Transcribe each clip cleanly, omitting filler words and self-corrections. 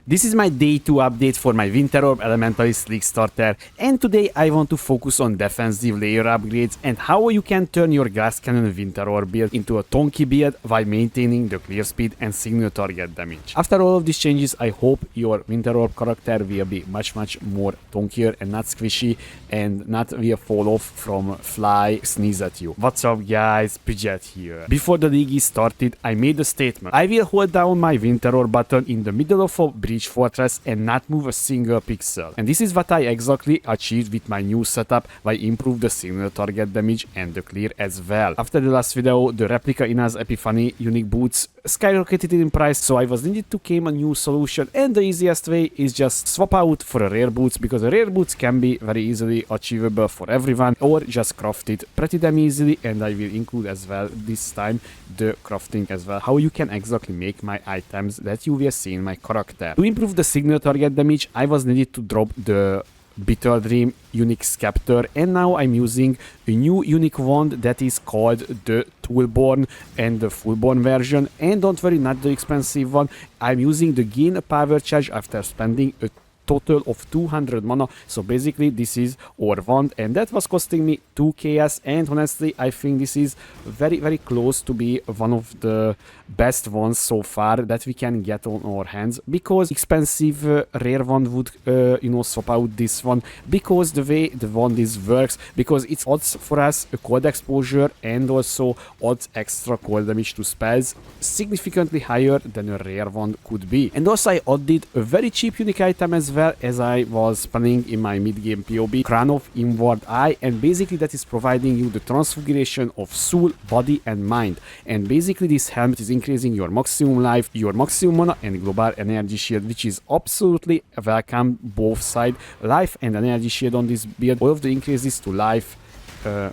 This is my day 2 update for my Winter Orb Elementalist League starter, and today I want to focus on defensive layer upgrades and how you can turn your Glass Cannon Winter Orb build into a tonky build while maintaining the clear speed and signal target damage. After all of these changes, I hope your Winter Orb character will be much more tonkier and not squishy and not will fall off from fly sneeze at you. What's up guys, Pidget here. Before the league is started, I made a statement. I will hold down my Winter Orb button in the middle of a breach fortress and not move a single pixel. And this is what I exactly achieved with my new setup, by improve the signal target damage and the clear as well. After the last video, the replica Inaz Epiphany unique boots skyrocketed in price, so I was needed to came a new solution, and the easiest way is just swap out for a rare boots, because a rare boots can be very easily achievable for everyone, or just craft it pretty damn easily. And I will include as well this time the crafting as well, how you can exactly make my items that you will see in my character. To improve the signal target damage, I was needed to drop the Bitter Dream unique scepter, and now I'm using a new unique wand that is called the Toolborn and the Fullborn version. And don't worry, not the expensive one. I'm using the gain power charge after spending a total of 200 mana, so basically this is our wand, and that was costing me 2 KS, and honestly I think this is very close to be one of the best ones so far that we can get on our hands, because expensive rare wand would swap out this one, because the way the wand is works, because it odds for us a cold exposure and also odds extra cold damage to spells significantly higher than a rare wand could be. And also I added a very cheap unique item as well, as I was planning in my mid-game PoB, Crown of Inward Eye, and basically that is providing you the transfiguration of soul, body and mind. And basically this helmet is increasing your maximum life, your maximum mana and global energy shield, which is absolutely welcome. Both side life and energy shield on this build, all of the increases to life,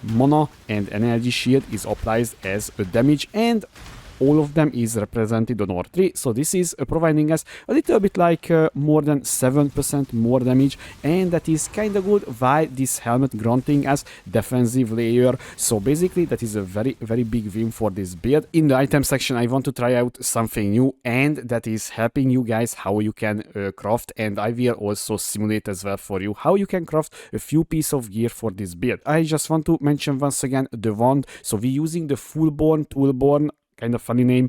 mana and energy shield is applied as a damage, and all of them is represented on our tree. So this is providing us a little bit like more than 7% more damage, and that is kind of good, while this helmet granting us defensive layer. So basically that is a very big win for this build. In the item section I want to try out something new, and that is helping you guys how you can craft, and I will also simulate as well for you how you can craft a few pieces of gear for this build. I just want to mention once again the wand. So we're using the Fullborn, Toolborn, kind of funny name,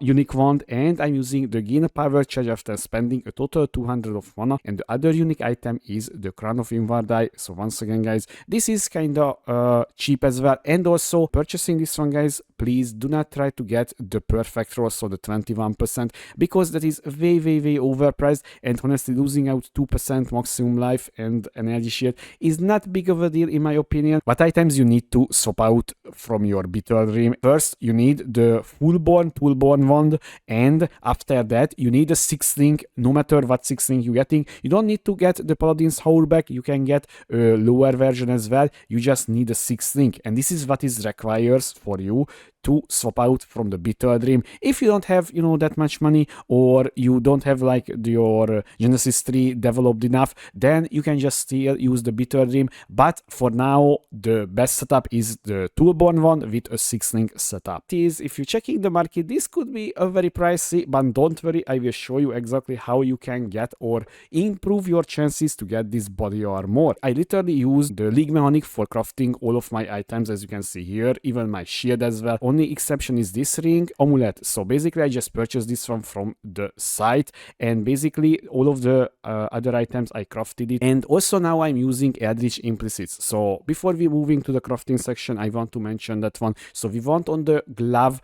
unique wand, and I'm using the gain power charge after spending a total 200 of mana, and the other unique item is the Crown of Inward Eye. So once again guys, this is kind of cheap as well, and also purchasing this one guys, please do not try to get the perfect roll, so the 21%, because that is way overpriced, and honestly losing out 2% maximum life and energy shield is not big of a deal in my opinion. What items you need to swap out from your Bitter Dream? First you need the Fullborn wand, and after that you need a 6-link. No matter what 6-link you're getting, you don't need to get the Paladin's Holdback, you can get a lower version as well, you just need a 6-link, and this is what is requires for you to swap out from the Bitter Dream. If you don't have that much money, or you don't have like your Genesis tree developed enough, then you can just still use the Bitter Dream. But for now the best setup is the Toolborn one with a 6-link setup. If you're checking the market, this could be a very pricey, but don't worry, I will show you exactly how you can get or improve your chances to get this body armor. I literally use the League mechanic for crafting all of my items, as you can see here, even my shield as well. Only exception is this ring amulet. So basically I just purchased this one from the site, and basically all of the other items I crafted it. And also now I'm using Eldritch Implicits. So before we moving to the crafting section, I want to mention that one. So we want on the glove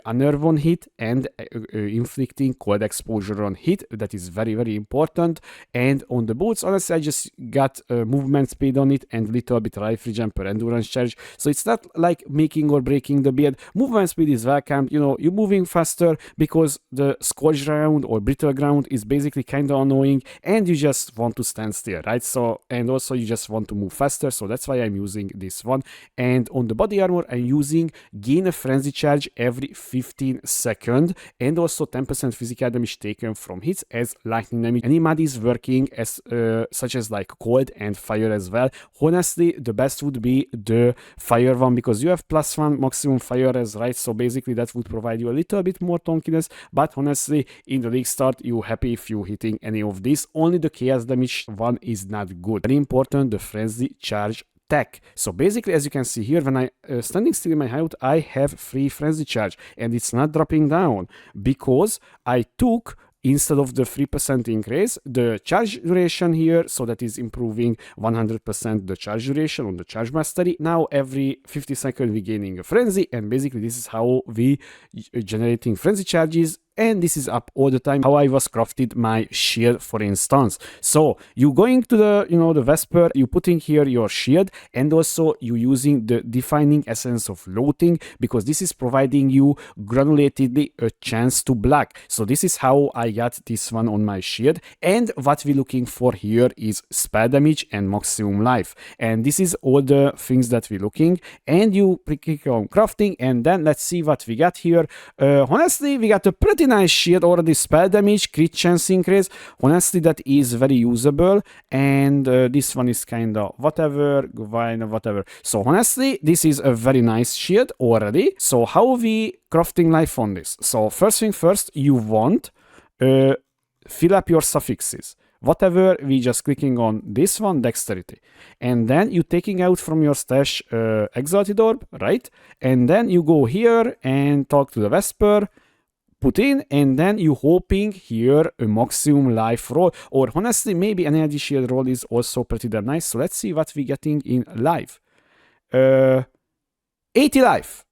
unnerve on hit and inflicting cold exposure on hit. That is very important. And on the boots, honestly I just got movement speed on it and little bit rifle jump per endurance charge, so it's not like making or breaking the build. Movement speed is welcome, you're moving faster, because the scorched ground or brittle ground is basically kind of annoying and you just want to stand still, right? So, and also you just want to move faster, so that's why I'm using this one. And on the body armor I'm using gain a frenzy charge every 15 seconds, and also 10% physical damage taken from hits as lightning damage. Any mod is working as such as like cold and fire as well. Honestly, the best would be the fire one, because you have +1 maximum fire as right, so basically that would provide you a little bit more tonkiness. But honestly, in the league start, you happy if you hitting any of these. Only the chaos damage one is not good. Very important, the frenzy charge tech. So basically, as you can see here, when I standing still in my hideout, I have free frenzy charge, and it's not dropping down because I took, instead of the 3% increase, the charge duration here, so that is improving 100% the charge duration on the charge mastery. Now every 50 seconds we gaining a frenzy, and basically this is how we generating frenzy charges. And this is up all the time. How I was crafted my shield, for instance. So you going to the, the Vesper, you putting here your shield, and also you using the defining essence of loathing, because this is providing you granulatedly a chance to block. So this is how I got this one on my shield. And what we're looking for here is spell damage and maximum life. And this is all the things that we're looking. And you click on crafting, and then let's see what we got here. Honestly, we got a pretty nice shield already. Spell damage, crit chance increase. Honestly, that is very usable. And this one is kind of whatever. So honestly, this is a very nice shield already. So how we crafting life on this? So first thing first, you want fill up your suffixes. Whatever, we just clicking on this one, dexterity, and then you taking out from your stash exalted orb, right? And then you go here and talk to the Vesper, put in, and then you hoping here a maximum life roll, or honestly maybe an energy shield roll is also pretty damn nice. So let's see what we getting in life. 80 life.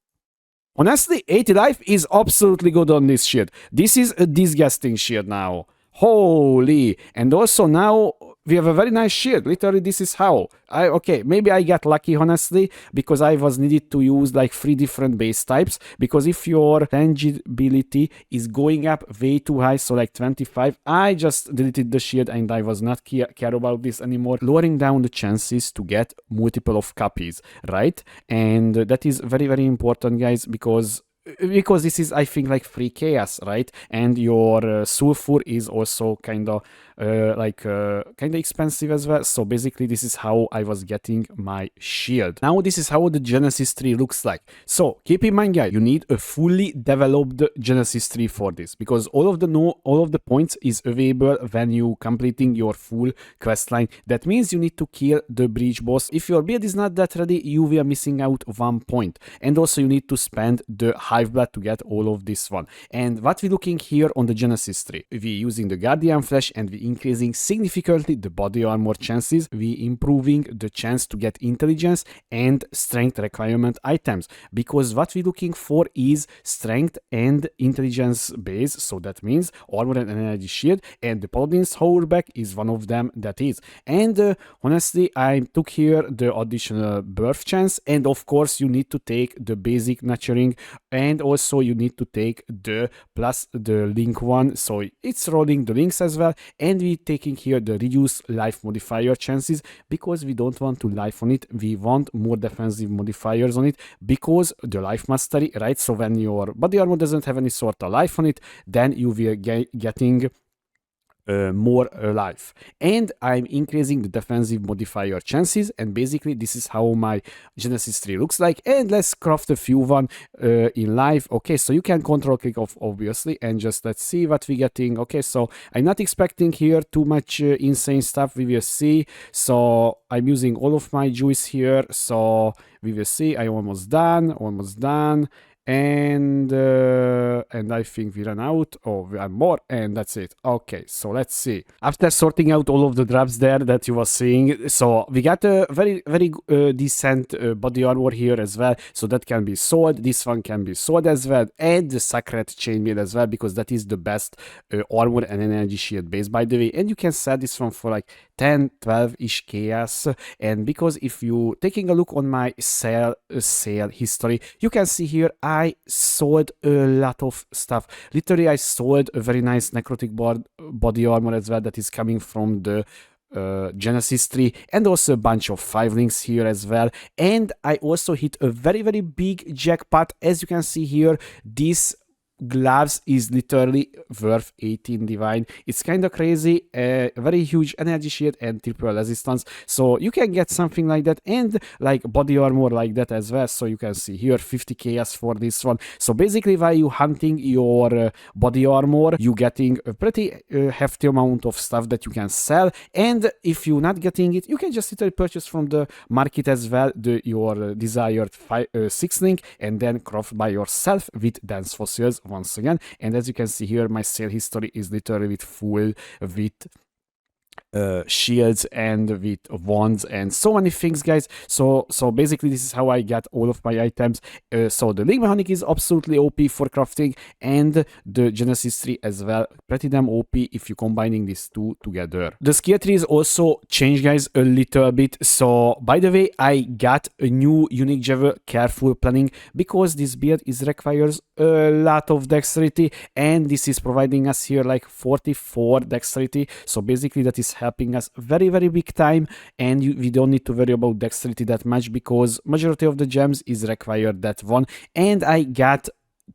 Honestly, 80 life is absolutely good on this shield. This is a disgusting shield now. Holy. And also now we have a very nice shield. Literally, this is how. Okay, maybe I got lucky, honestly, because I was needed to use like 3 different base types. Because if your intagibility is going up way too high, so like 25, I just deleted the shield and I was not care about this anymore. Lowering down the chances to get multiple of copies, right? And that is very, very important, guys, because this is, I think, like free chaos, right? And your sulfur is also kind of expensive as well. So basically this is how I was getting my shield. Now this is how the Genesis tree looks like. So keep in mind, guys, you need a fully developed Genesis tree for this, because all of the points is available when you completing your full quest line. That means you need to kill the breach boss. If your build is not that ready, you will missing out 1 point. And also you need to spend the hive blood to get all of this one. And what we're looking here on the Genesis tree, we're using the Guardian Flesh, and we increasing significantly the body armor chances. We improving the chance to get intelligence and strength requirement items, because what we're looking for is strength and intelligence base. So that means armor and energy shield, and the Paladin's Hoverback is one of them that is. And honestly, I took here the additional birth chance, and of course you need to take the basic nurturing, and also you need to take the plus the link one, so it's rolling the links as well. And we taking here the reduced life modifier chances, because we don't want to life on it, we want more defensive modifiers on it, because the life mastery, right? So when your body armor doesn't have any sort of life on it, then you will getting more life. And I'm increasing the defensive modifier chances, and basically this is how my Genesis tree looks like. And let's craft a few one in life. Okay, so you can control click off, obviously, and just let's see what we're getting. Okay, so I'm not expecting here too much insane stuff. We will see. So I'm using all of my juice here, so we will see. I'm almost done. And I think we ran out. Oh, we have more, and that's it. Okay, so let's see. After sorting out all of the drops there that you were seeing, so we got a very, very decent body armor here as well. So that can be sword. This one can be sword as well, and the sacred chainmail as well, because that is the best armor and energy shield base, by the way. And you can sell this one for like 10, 12-ish chaos. And because if you taking a look on my sale history, you can see here I sold a lot of stuff. Literally, I sold a very nice necrotic body armor as well that is coming from the Genesis tree, and also a bunch of 5 links here as well. And I also hit a very big jackpot. As you can see here, this gloves is literally worth 18 divine. It's kind of crazy. Very huge energy shield and triple resistance, so you can get something like that, and like body armor like that as well. So you can see here 50 chaos for this one. So basically, while you hunting your body armor, you getting a pretty hefty amount of stuff that you can sell. And if you're not getting it, you can just literally purchase from the market as well your desired 6 link, and then craft by yourself with dense fossils once again. And as you can see here, my sale history is literally with full with shields and with wands and so many things, guys. So basically this is how I got all of my items. So the link mechanic is absolutely OP for crafting, and the Genesis tree as well, pretty damn OP if you're combining these two together. The skill tree is also changed, guys, a little bit. So by the way, I got a new unique jewel. Careful planning, because this build requires a lot of dexterity, and this is providing us here like 44 dexterity. So basically that is helping us very big time, and we don't need to worry about dexterity that much, because majority of the gems is required that one. And I got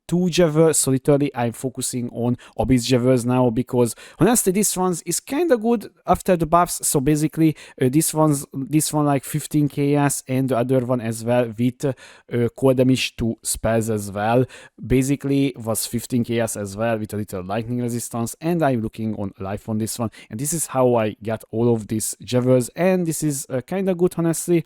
2 jewels, so literally I'm focusing on obese jewels now, because honestly this one is kind of good after the buffs. So basically this one like 15 chaos, and the other one as well with cold damage to spells as well, basically was 15 chaos as well with a little lightning resistance. And I'm looking on life on this one, and this is how I got all of these jewels, and this is kind of good, honestly.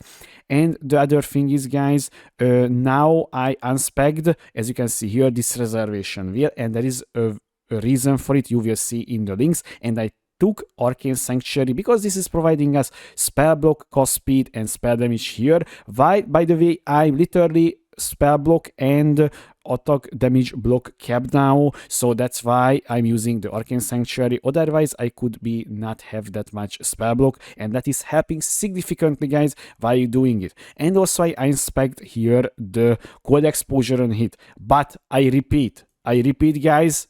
And the other thing is, guys, now I unspec'd, as you can see here, this reservation wheel, and there is a reason for it, you will see in the links. And I took Arcane Sanctuary because this is providing us spell block, cost speed, and spell damage here. By the way, I literally spell block and attack damage block capped now, so that's why I'm using the Arcane Sanctuary. Otherwise I could be not have that much spell block, and that is helping significantly, guys, while you're doing it. And also I inspect here the cold exposure and hit, but I repeat guys,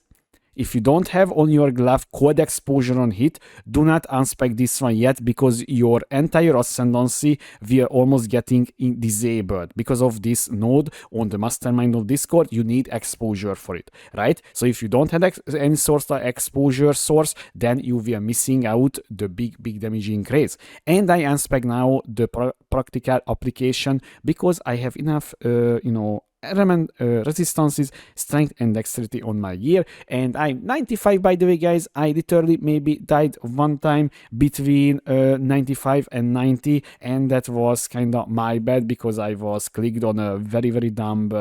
if you don't have on your glove cold exposure on hit, do not unspec this one yet, because your entire ascendancy will almost getting disabled because of this node on the mastermind of Discord. You need exposure for it, right? So if you don't have any source of exposure source, then you will missing out the big damage increase. And I unspec now the practical application, because I have enough element resistances, strength, and dexterity on my gear. And I'm 95, by the way, guys. I literally maybe died one time between 95 and 90, and that was kind of my bad, because I was clicked on a very dumb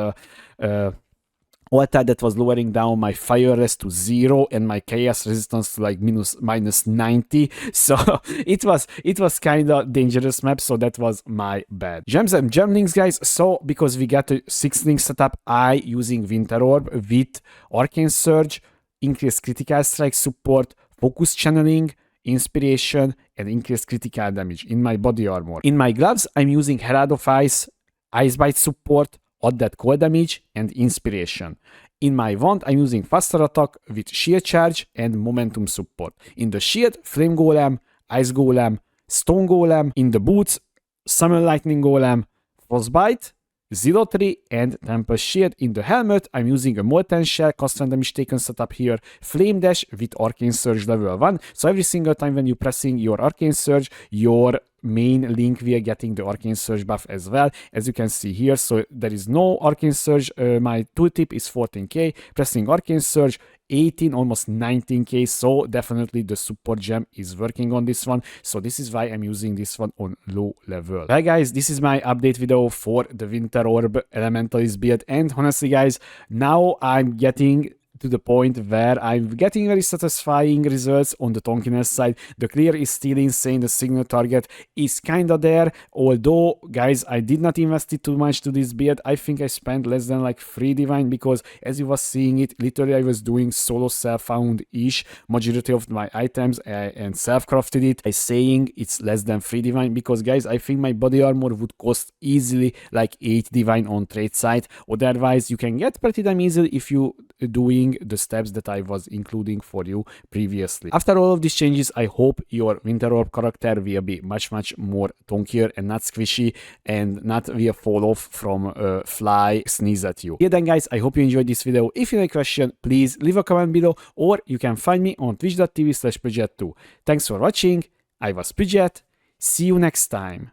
altar that was lowering down my fire rest to 0 and my chaos resistance to like minus 90. So it was kind of dangerous map, so that was my bad. Gems and gem links, guys. So because we got a 6 link setup, I using Winter Orb with Arcane Surge, increased critical strike support, focus channeling, inspiration, and increased critical damage in my body armor. In my gloves, I'm using Herald of Ice, Ice Bite support, add that cold damage, and inspiration. In my wand, I'm using faster attack with shield charge and momentum support. In the shield, flame golem, ice golem, stone golem. In the boots, summon lightning golem, frostbite, 0-3, and Tempest Shield. In the helmet, I'm using a Molten Shell, cast and damage taken setup here, Flame Dash with Arcane Surge level 1. So every single time when you're pressing your Arcane Surge, your main link we are getting the Arcane Surge buff as well, as you can see here. So there is no Arcane Surge. My tooltip is 14k, pressing Arcane Surge 18, almost 19k. So definitely the support gem is working on this one, so this is why I'm using this one on low level. Hi guys, this is my update video for the Winter Orb Elementalist build, and honestly guys, now I'm getting to the point where I'm getting very satisfying results on the Tonkiness side. The clear is still insane, the signal target is kinda there, although guys, I did not invest it too much to this build. I think I spent less than like 3 divine, because as you was seeing it, literally I was doing solo self-found-ish majority of my items and self-crafted it. I saying it's less than 3 divine, because guys, I think my body armor would cost easily like 8 divine on trade side. Otherwise you can get pretty damn easily if you doing following the steps that I was including for you previously. After all of these changes, I hope your Winter Orb character will be much more tonkier and not squishy and not will fall off from a fly sneeze at you. Yeah then guys, I hope you enjoyed this video. If you have a question, please leave a comment below, or you can find me on twitch.tv/Pidget2. Thanks for watching, I was Pidget, see you next time.